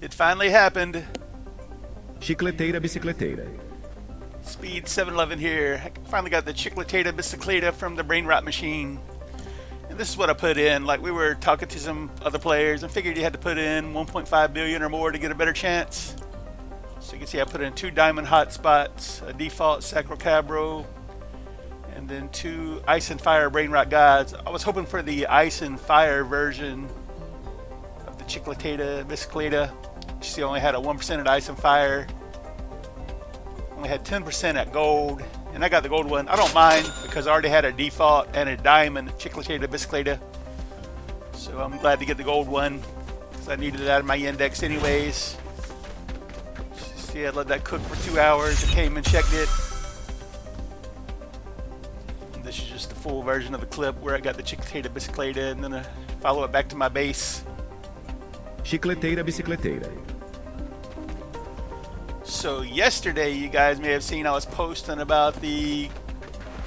It finally happened. Chicleteira, Bicicleteira. Speed 711 here. I finally got the Chicleteira Bicicleteira from the Brainrot machine. And this is what I put in. Like, we were talking to some other players and figured you had to put in 1.5 billion or more to get a better chance. So you can see I put in 2 diamond hotspots, a default Sacro Cabro, and then 2 Ice and Fire Brainrot Gods. I was hoping for the Ice and Fire version of the Chicleteira Bicicleteira. She only had a 1% at Ice and Fire. Only had 10% at Gold. And I got the Gold one. I don't mind because I already had a default and a diamond Chicleteira Bicicleteira. So I'm glad to get the Gold one because I needed that in my index anyways. See, I let that cook for 2 hours. I came and checked it. And this is just the full version of the clip where I got the Chicleteira Bicicleteira and then I follow it back to my base. Chicleteira, Bicicleteira. So yesterday, you guys may have seen I was posting about the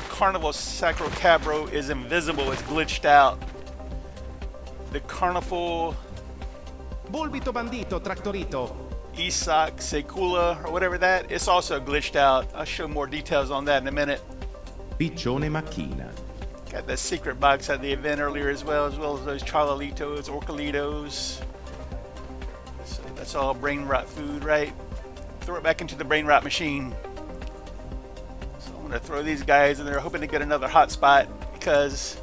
Carnival Sacro Cabro is invisible. It's glitched out. The Carnival Bulbito bandito, tractorito. Esok, Sekolah, or whatever that, it's also glitched out. I'll show more details on that in a minute. Piccione macchina. Got that secret box at the event earlier as well as those Charlalitos, Orcalitos. So that's all Brainrot food, right? Throw it back into the Brainrot machine. So I'm going to throw these guys in there hoping to get another hotspot because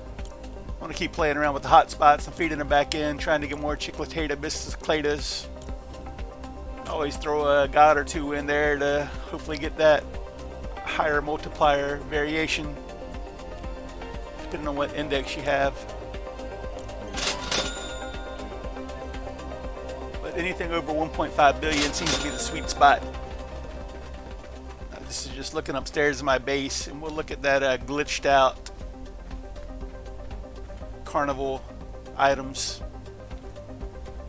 I want to keep playing around with the hotspots and feeding them back in, trying to get more Chicleteira Bicicletas. Always throw a god or 2 in there to hopefully get that higher multiplier variation, depending on what index you have. But anything over 1.5 billion seems to be the sweet spot. This is just looking upstairs in my base, and we'll look at that glitched out Carnival items.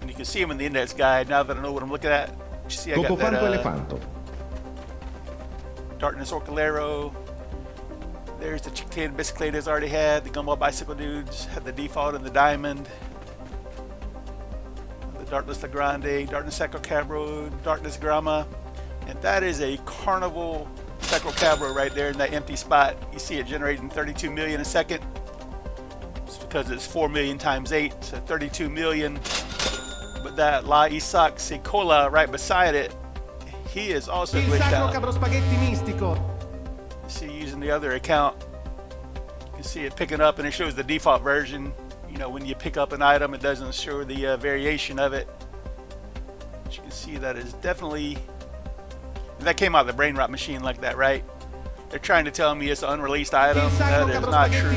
And you can see them in the index guide now that I know what I'm looking at. You see, I got that Darkness Orcalero. There's the Chicleteira Bicicletas already had. The Gumball Bicycle Dudes had the default and the diamond. The Darkness La Grande, Darkness Sacro Cabro, Darkness Grama. And that is a Carnival Sacro Cabro right there in that empty spot. You see it generating 32 million a second. It's because it's 4 million times 8, so 32 million. But that La Esok Sekolah right beside it, he is also glitched out. Cabro spaghetti mistico. You see, using the other account, you can see it picking up and it shows the default version. You know, when you pick up an item, it doesn't show the variation of it. But you can see that is definitely, that came out of the Brainrot machine like that, right? They're trying to tell me it's an unreleased item. That is not true.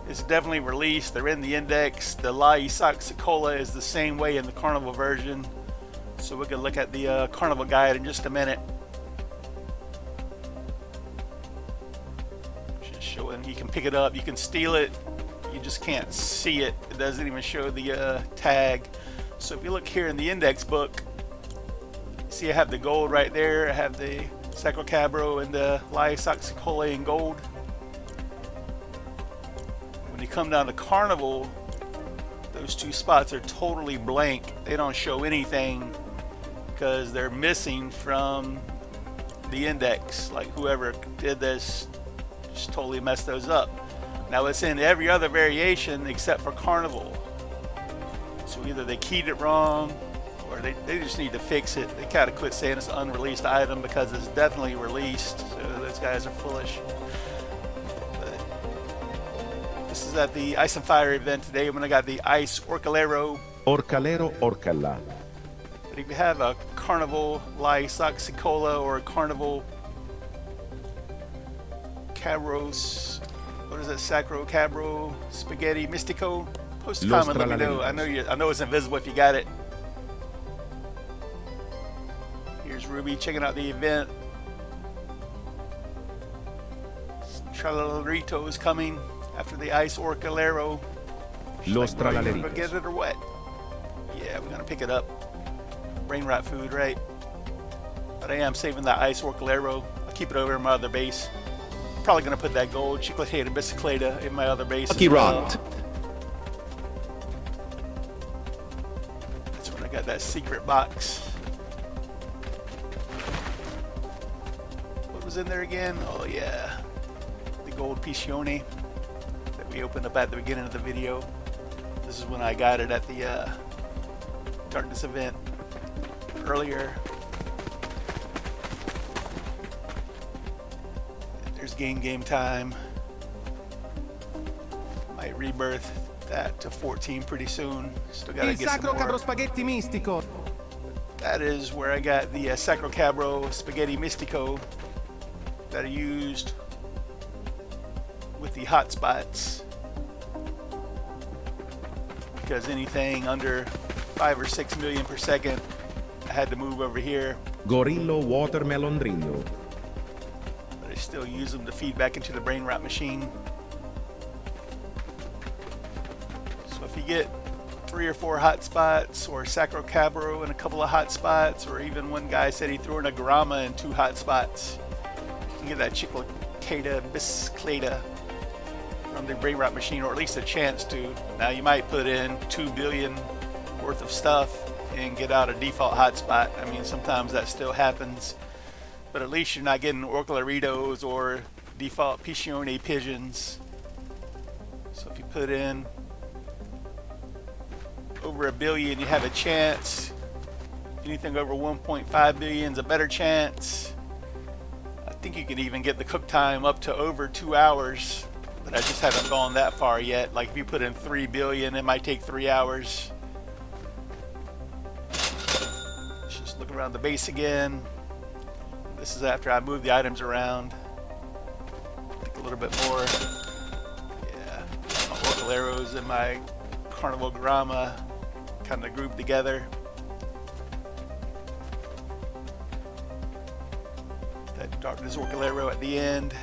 It's definitely released. They're in the index. The La Esok Sekolah is the same way in the Carnival version. So we're gonna look at the Carnival guide in just a minute. Just showing you can pick it up, you can steal it. You just can't see it. It doesn't even show the tag. So if you look here in the index book, see I have the gold right there. I have the Sacro Cabro and the La Esok Sekolah in gold. When you come down to Carnival, those 2 spots are totally blank. They don't show anything because they're missing from the index. Like, whoever did this just totally messed those up. Now it's in every other variation except for Carnival. So either they keyed it wrong or they just need to fix it. They kind of quit saying it's an unreleased item because it's definitely released. So those guys are foolish. This is at the Ice and Fire event today when I got the Ice Orcalero. Orcalero, Orcala. But if you have a Carnival La Esok Sekolah or a Carnival Cabros, what is it, Sacro Cabro Spaghetti Mystico? Post a comment, let me know. I know it's invisible if you got it. Here's Ruby checking out the event. Tralarito is coming after the Ice Orcalero. Los Tralaleritos. Forget it or what? Yeah, we're gonna pick it up. Brainrot food, right? But I am saving that Ice Orcalero. I'll keep it over in my other base. Probably gonna put that gold Chicleteira Bicicleteira in my other base. Lucky as well. Rot. got that secret box. What was in there again? Oh yeah, the gold Piccione that we opened up at the beginning of the video. This is when I got it at the darkness event earlier. There's game time. Might rebirth that to 14 pretty soon. Still gotta Il get some Sacro Cabro more. Spaghetti Mistico. That is where I got the Sacro Cabro Spaghetti Mistico that I used with the hotspots. Because anything under 5 or 6 million per second, I had to move over here. Gorillo Watermelondrillo. But I still use them to feed back into the Brainrot machine. So if you get 3 or 4 hotspots, or Sacro Cabro and a couple of hotspots, or even one guy said he threw in a Grama and 2 hotspots, you can get that Chicleteira Bicicleteira from the Brainrot machine, or at least a chance to. Now you might put in 2 billion worth of stuff and get out a default hotspot. I mean, sometimes that still happens, but at least you're not getting Orcolaritos or default Piccione pigeons. So if you put in over 1 billion, you have a chance. Anything over 1.5 billion is a better chance. I think you can even get the cook time up to over 2 hours, but I just haven't gone that far yet. Like if you put in 3 billion, it might take 3 hours. Let's just look around the base again. This is after I move the items around. Think a little bit more. Yeah, my Orcaleros and my Carnival Grama kind of grouped together. That Darkness Orcalero at the end.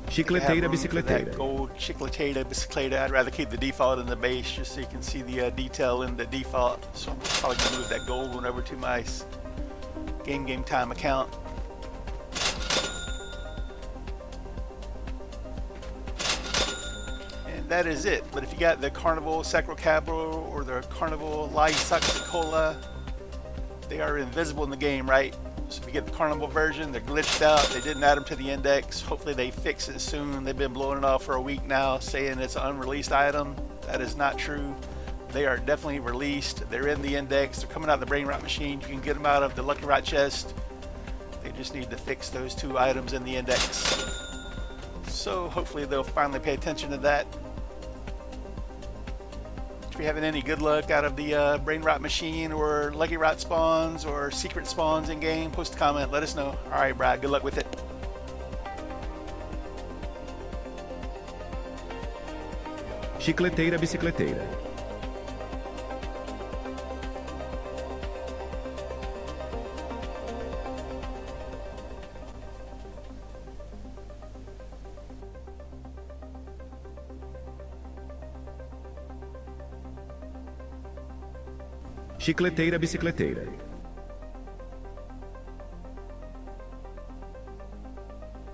Chicleteira Bicicleteira. That gold Chicleteira Bicicleteira. I'd rather keep the default in the base just so you can see the detail in the default. So I'm probably gonna move that gold one over to my game time account. And that is it. But if you got the Carnival Sacro Cabro or the Carnival Sekolah, they are invisible in the game, right? So if you get the Carnival version, they're glitched out. They didn't add them to the index. Hopefully they fix it soon. They've been blowing it off for a week now, saying it's an unreleased item. That is not true. They are definitely released. They're in the index. They're coming out of the Brainrot machine. You can get them out of the Lucky Rot chest. They just need to fix those 2 items in the index. So hopefully they'll finally pay attention to that. If you're having any good luck out of the Brainrot machine or Lucky Rot spawns or secret spawns in game, post a comment, let us know. Alright, Brad, good luck with it. Chicleteira Bicicleteira. Chicleteira Bicicleteira.